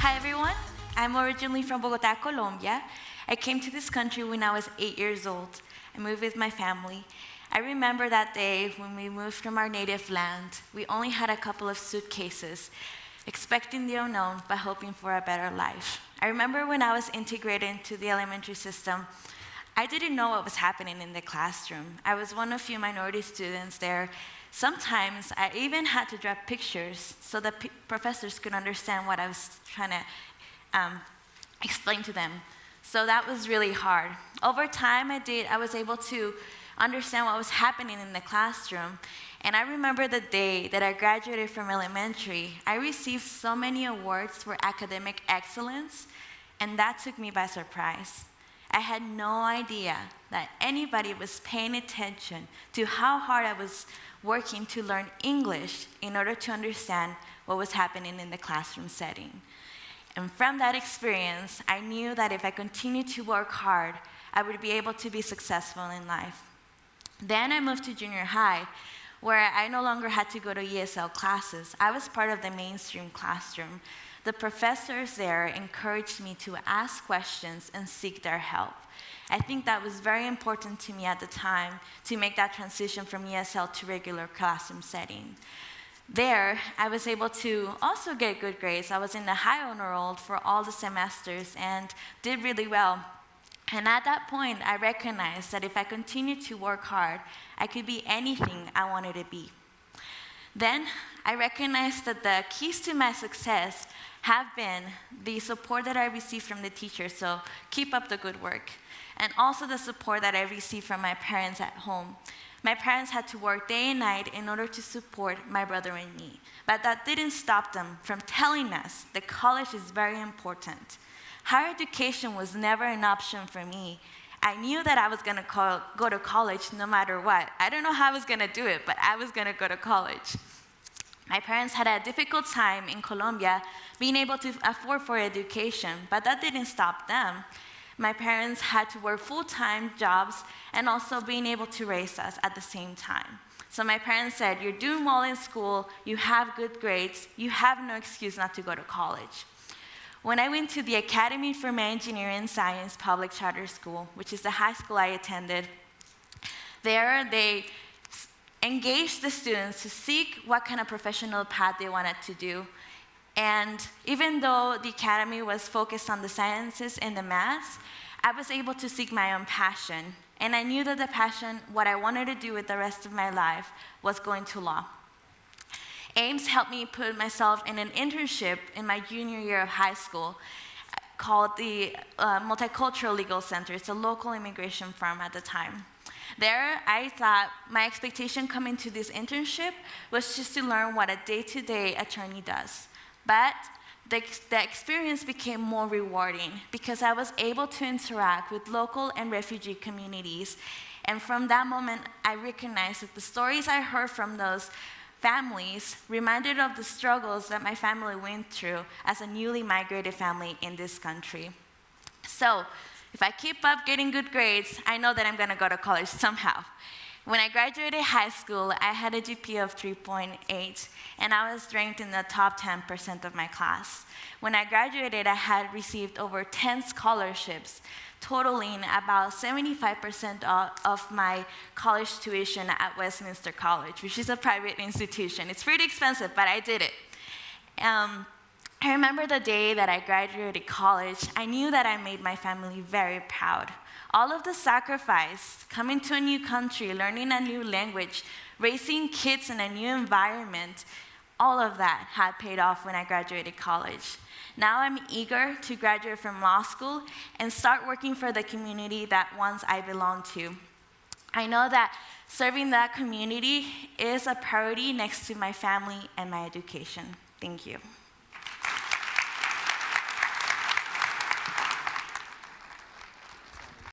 Hi everyone, I'm originally from Bogota, Colombia. I came to this country when I was 8 years old. I moved with my family. I remember that day when we moved from our native land. We only had a couple of suitcases, expecting the unknown but hoping for a better life. I remember when I was integrated into the elementary system, I didn't know what was happening in the classroom. I was one of few minority students there. Sometimes I even had to draw pictures so that professors could understand what I was trying to explain to them. So that was really hard. Over time, I was able to understand what was happening in the classroom. And I remember the day that I graduated from elementary, I received so many awards for academic excellence, and that took me by surprise. I had no idea that anybody was paying attention to how hard I was working to learn English in order to understand what was happening in the classroom setting. And from that experience, I knew that if I continued to work hard, I would be able to be successful in life. Then I moved to junior high, where I no longer had to go to ESL classes. I was part of the mainstream classroom. The professors there encouraged me to ask questions and seek their help. I think that was very important to me at the time to make that transition from ESL to regular classroom setting. There, I was able to also get good grades. I was in the high honor roll for all the semesters and did really well. And at that point, I recognized that if I continued to work hard, I could be anything I wanted to be. Then, I recognized that the keys to my success have been the support that I received from the teachers, so keep up the good work, and also the support that I received from my parents at home. My parents had to work day and night in order to support my brother and me, but that didn't stop them from telling us that college is very important. Higher education was never an option for me. I knew that I was going to go to college no matter what. I don't know how I was going to do it, but I was going to go to college. My parents had a difficult time in Colombia being able to afford for education, but that didn't stop them. My parents had to work full-time jobs and also being able to raise us at the same time. So my parents said, you're doing well in school, you have good grades, you have no excuse not to go to college. When I went to the Academy for Engineering Science Public Charter School, which is the high school I attended, there they engaged the students to seek what kind of professional path they wanted to do. And even though the academy was focused on the sciences and the maths, I was able to seek my own passion. And I knew that the passion, what I wanted to do with the rest of my life, was going to law. Ames helped me put myself in an internship in my junior year of high school called the Multicultural Legal Center. It's a local immigration firm at the time. There, I thought my expectation coming to this internship was just to learn what a day-to-day attorney does. But the experience became more rewarding because I was able to interact with local and refugee communities. And from that moment, I recognized that the stories I heard from those families reminded of the struggles that my family went through as a newly migrated family in this country. So, if I keep up getting good grades, I know that I'm going to go to college somehow. When I graduated high school, I had a GPA of 3.8, and I was ranked in the top 10% of my class. When I graduated, I had received over 10 scholarships, totaling about 75% of my college tuition at Westminster College, which is a private institution. It's pretty expensive, but I did it. I remember the day that I graduated college, I knew that I made my family very proud. All of the sacrifice, coming to a new country, learning a new language, raising kids in a new environment, all of that had paid off when I graduated college. Now I'm eager to graduate from law school and start working for the community that once I belonged to. I know that serving that community is a priority next to my family and my education. Thank you.